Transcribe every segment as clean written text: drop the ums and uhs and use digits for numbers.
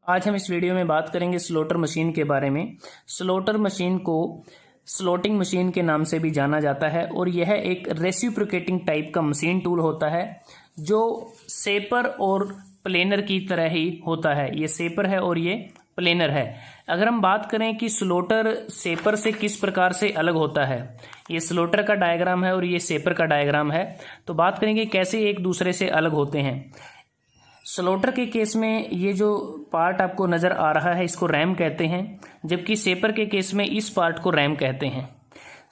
आज हम इस वीडियो में बात करेंगे स्लोटर मशीन के बारे में। स्लोटर मशीन को स्लोटिंग मशीन के नाम से भी जाना जाता है और यह एक रेसिप्रोकेटिंग टाइप का मशीन टूल होता है जो सेपर और प्लेनर की तरह ही होता है। ये सेपर है और ये प्लेनर है। अगर हम बात करें कि स्लोटर सेपर से किस प्रकार से अलग होता है, ये स्लोटर का डायग्राम है और ये सेपर का डायग्राम है, तो बात करेंगे कैसे एक दूसरे से अलग होते हैं। स्लोटर के केस में ये जो पार्ट आपको नज़र आ रहा है इसको रैम कहते हैं, जबकि सेपर के केस में इस पार्ट को रैम कहते हैं।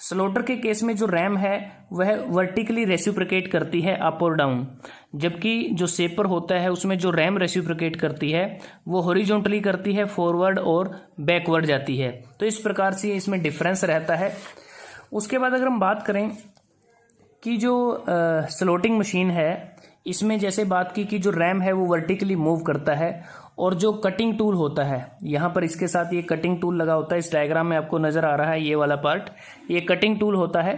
स्लोटर के केस में जो रैम है वह वर्टिकली रेसिप्रोकेट करती है अप और डाउन, जबकि जो सेपर होता है उसमें जो रैम रेसिप्रोकेट करती है वो हॉरिजॉन्टली करती है, फॉरवर्ड और बैकवर्ड जाती है। तो इस प्रकार से इसमें डिफरेंस रहता है। उसके बाद अगर हम बात करें कि जो स्लोटिंग मशीन है इसमें जैसे बात की कि जो रैम है वो वर्टिकली मूव करता है और जो कटिंग टूल होता है यहाँ पर इसके साथ ये कटिंग टूल लगा होता है। इस डायग्राम में आपको नज़र आ रहा है ये वाला पार्ट, ये कटिंग टूल होता है।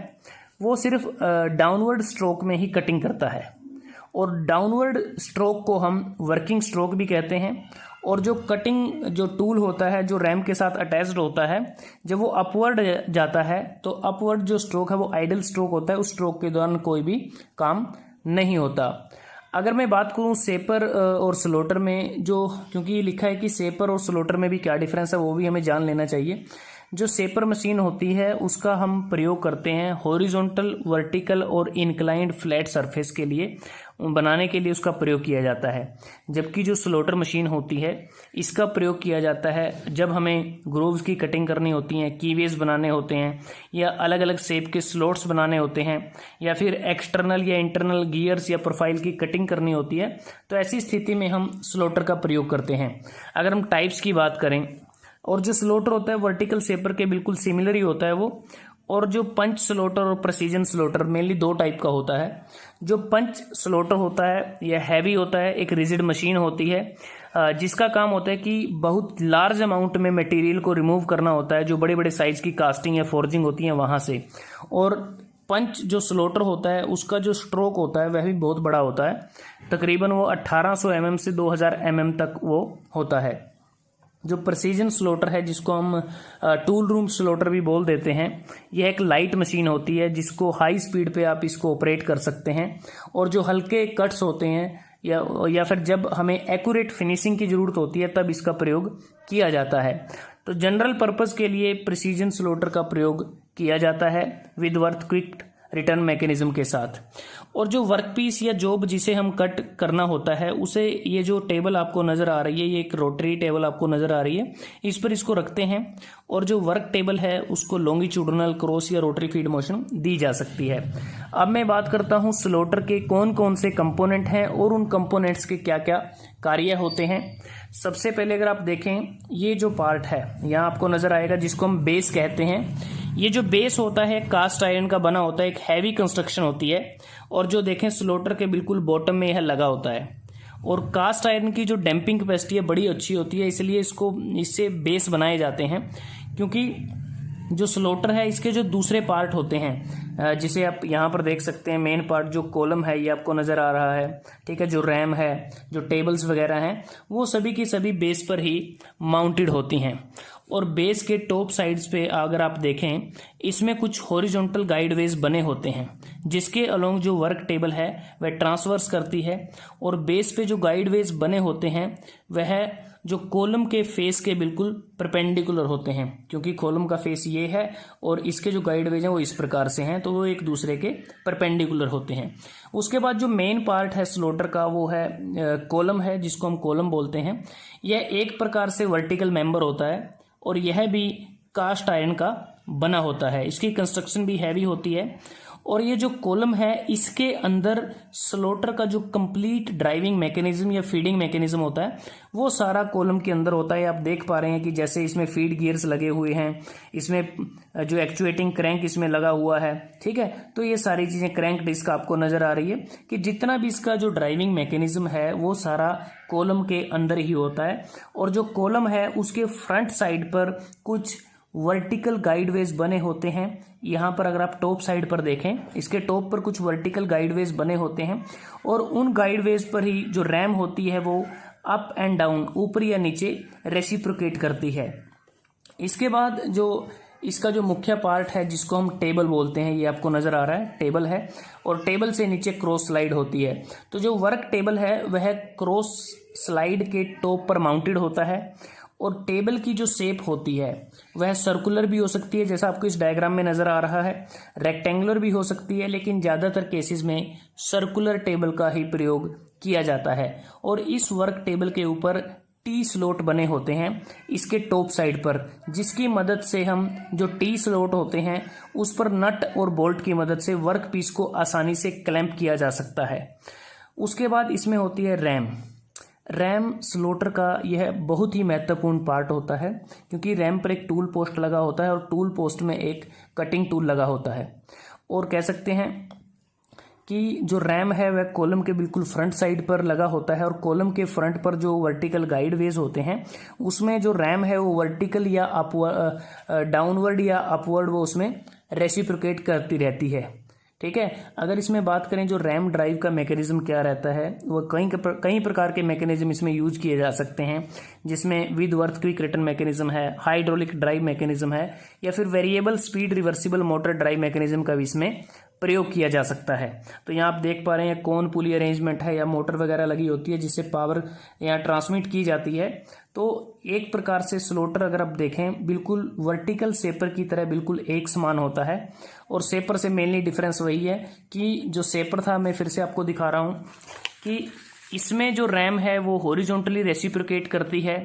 वो सिर्फ डाउनवर्ड स्ट्रोक में ही कटिंग करता है और डाउनवर्ड स्ट्रोक को हम वर्किंग स्ट्रोक भी कहते हैं। और जो कटिंग जो टूल होता है जो रैम के साथ अटैच्ड होता है, जब वो अपवर्ड जाता है तो अपवर्ड जो स्ट्रोक है वो आइडल स्ट्रोक होता है, उस स्ट्रोक के दौरान कोई भी काम नहीं होता। अगर मैं बात करूं सेपर और स्लोटर में, जो क्योंकि ये लिखा है कि सेपर और स्लोटर में भी क्या डिफरेंस है वो भी हमें जान लेना चाहिए। जो सेपर मशीन होती है उसका हम प्रयोग करते हैं हॉरिजॉन्टल, वर्टिकल और इंक्लाइंड फ्लैट सरफेस के लिए बनाने के लिए उसका प्रयोग किया जाता है, जबकि जो स्लोटर मशीन होती है इसका प्रयोग किया जाता है जब हमें ग्रूव्स की कटिंग करनी होती है, कीवेज बनाने होते हैं या अलग अलग शेप के स्लॉट्स बनाने होते हैं या फिर एक्सटर्नल या इंटरनल गियर्स या प्रोफाइल की कटिंग करनी होती है, तो ऐसी स्थिति में हम स्लोटर का प्रयोग करते हैं। अगर हम टाइप्स की बात करें, और जो स्लोटर होता है वर्टिकल सेपर के बिल्कुल सिमिलर ही होता है वो, और जो पंच स्लोटर और प्रेसिजन स्लोटर मेनली दो टाइप का होता है। जो पंच स्लोटर होता है यह हैवी होता है, एक रिजिड मशीन होती है जिसका काम होता है कि बहुत लार्ज अमाउंट में मटेरियल को रिमूव करना होता है जो बड़े बड़े साइज की कास्टिंग या फोर्जिंग होती है वहां से। और पंच जो स्लोटर होता है उसका जो स्ट्रोक होता है वह भी बहुत बड़ा होता है, तकरीबन वो 1800 mm से 2000 mm तक वो होता है। जो प्रेसिजन स्लोटर है जिसको हम टूल रूम स्लोटर भी बोल देते हैं, यह एक लाइट मशीन होती है जिसको हाई स्पीड पे आप इसको ऑपरेट कर सकते हैं और जो हल्के कट्स होते हैं या फिर जब हमें एक्यूरेट फिनिशिंग की जरूरत होती है तब इसका प्रयोग किया जाता है। तो जनरल पर्पस के लिए प्रेसिजन स्लोटर का प्रयोग किया जाता है with worth quick return mechanism के साथ। और जो वर्कपीस या जॉब जिसे हम कट करना होता है उसे, ये जो टेबल आपको नजर आ रही है ये एक रोटरी टेबल आपको नजर आ रही है, इस पर इसको रखते हैं और जो वर्क टेबल है उसको लॉन्गिट्यूडनल, क्रॉस या रोटरी फीड मोशन दी जा सकती है। अब मैं बात करता हूं स्लोटर के कौन कौन से कंपोनेंट हैं और उन कंपोनेंट्स के क्या क्या कार्य होते हैं। सबसे पहले अगर आप देखें ये जो पार्ट है यहाँ आपको नजर आएगा जिसको हम बेस कहते हैं। ये जो बेस होता है कास्ट आयरन का बना होता है, एक हैवी कंस्ट्रक्शन होती है। और जो देखें स्लोटर के बिल्कुल बॉटम में यह लगा होता है और कास्ट आयरन की जो डैम्पिंग कैपेसिटी है बड़ी अच्छी होती है, इसलिए इससे बेस बनाए जाते हैं। क्योंकि जो स्लोटर है इसके जो दूसरे पार्ट होते हैं जिसे आप यहाँ पर देख सकते हैं, मेन पार्ट जो कॉलम है ये आपको नज़र आ रहा है, ठीक है, जो रैम है, जो टेबल्स वगैरह हैं, वो सभी की सभी बेस पर ही माउंटेड होती हैं। और बेस के टॉप साइड्स पे अगर आप देखें इसमें कुछ हॉरिजॉन्टल गाइडवेज बने होते हैं जिसके अलोंग जो वर्क टेबल है वह ट्रांसवर्स करती है। और बेस पे जो गाइडवेज बने होते हैं वह जो कॉलम के फेस के बिल्कुल परपेंडिकुलर होते हैं, क्योंकि कॉलम का फेस ये है और इसके जो गाइडवेज हैं वो इस प्रकार से हैं, तो वो एक दूसरे के परपेंडिकुलर होते हैं। उसके बाद जो मेन पार्ट है स्लोटर का वो है कॉलम है, जिसको हम कॉलम बोलते हैं। यह एक प्रकार से वर्टिकल मेंबर होता है और यह भी कास्ट आयरन का बना होता है, इसकी कंस्ट्रक्शन भी हैवी होती है। और ये जो कॉलम है इसके अंदर स्लोटर का जो कंप्लीट ड्राइविंग मैकेनिज्म या फीडिंग मैकेनिज्म होता है वो सारा कॉलम के अंदर होता है। आप देख पा रहे हैं कि जैसे इसमें फीड गियर्स लगे हुए हैं, इसमें जो एक्चुएटिंग क्रैंक इसमें लगा हुआ है, ठीक है। तो ये सारी चीजें, क्रैंक डिस्क आपको नजर आ रही है कि जितना भी इसका जो ड्राइविंग मैकेनिज्म है वो सारा कॉलम के अंदर ही होता है। और जो कॉलम है उसके फ्रंट साइड पर कुछ वर्टिकल गाइडवेज बने होते हैं। यहाँ पर अगर आप टॉप साइड पर देखें इसके टॉप पर कुछ वर्टिकल गाइडवेज बने होते हैं और उन गाइडवेज पर ही जो रैम होती है वो अप एंड डाउन, ऊपर या नीचे रेसिप्रोकेट करती है। इसके बाद जो इसका जो मुख्य पार्ट है जिसको हम टेबल बोलते हैं, ये आपको नजर आ रहा है टेबल है, और टेबल से नीचे क्रॉस स्लाइड होती है। तो जो वर्क टेबल है वह क्रॉस स्लाइड के टॉप पर माउंटेड होता है, और टेबल की जो शेप होती है वह सर्कुलर भी हो सकती है, जैसा आपको इस डायग्राम में नजर आ रहा है, रेक्टेंगुलर भी हो सकती है, लेकिन ज्यादातर केसेस में सर्कुलर टेबल का ही प्रयोग किया जाता है। और इस वर्क टेबल के ऊपर टी स्लॉट बने होते हैं इसके टॉप साइड पर, जिसकी मदद से हम जो टी स्लॉट होते हैं उस पर नट और बोल्ट की मदद से वर्क पीस को आसानी से क्लैंप किया जा सकता है। उसके बाद इसमें होती है रैम। रैम स्लॉटर का यह बहुत ही महत्वपूर्ण पार्ट होता है, क्योंकि रैम पर एक टूल पोस्ट लगा होता है और टूल पोस्ट में एक कटिंग टूल लगा होता है। और कह सकते हैं कि जो रैम है वह कॉलम के बिल्कुल फ्रंट साइड पर लगा होता है, और कॉलम के फ्रंट पर जो वर्टिकल गाइड वेज होते हैं उसमें जो रैम है वो वर्टिकल या डाउनवर्ड या अपवर्ड वो उसमें रेसिप्रोकेट करती रहती है। ठीक है। अगर इसमें बात करें जो रैम ड्राइव का मैकेनिज्म क्या रहता है, वह कई प्रकार के मैकेनिज्म इसमें यूज किए जा सकते हैं, जिसमें विद अर्थक्वेक रिटर्न मैकेनिज्म है, हाइड्रोलिक ड्राइव मैकेनिज्म है, या फिर variable speed reversible motor drive mechanism का भी इसमें प्रयोग किया जा सकता है। तो यहाँ आप देख पा रहे हैं कौन पुली अरेंजमेंट है या मोटर वगैरह लगी होती है जिससे पावर यहाँ ट्रांसमिट की जाती है। तो एक प्रकार से स्लॉटर अगर आप देखें बिल्कुल वर्टिकल सेपर की तरह बिल्कुल एक समान होता है, और सेपर से मेनली डिफरेंस वही है कि जो सेपर था, मैं फिर से आपको दिखा रहा हूँ कि इसमें जो रैम है वो हॉरिजॉन्टली रेसिप्रोकेट करती है,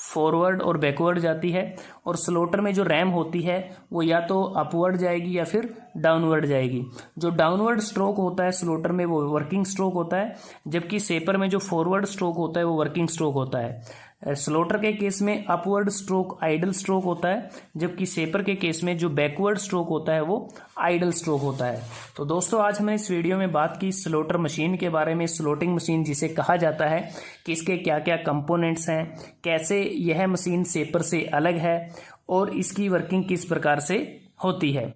फॉरवर्ड और बैकवर्ड जाती है, और स्लॉटर में जो रैम होती है वो या तो अपवर्ड जाएगी या फिर डाउनवर्ड जाएगी। जो डाउनवर्ड स्ट्रोक होता है स्लॉटर में वो वर्किंग स्ट्रोक होता है, जबकि सेपर में जो फॉरवर्ड स्ट्रोक होता है वो वर्किंग स्ट्रोक होता है। स्लॉटर के केस में अपवर्ड स्ट्रोक आइडल स्ट्रोक होता है, जबकि सेपर के केस में जो बैकवर्ड स्ट्रोक होता है वो आइडल स्ट्रोक होता है। तो दोस्तों आज हमने इस वीडियो में बात की स्लॉटर मशीन के बारे में, स्लॉटिंग मशीन जिसे कहा जाता है, कि इसके क्या क्या कंपोनेंट्स हैं, कैसे यह मशीन सेपर से अलग है और इसकी वर्किंग किस प्रकार से होती है।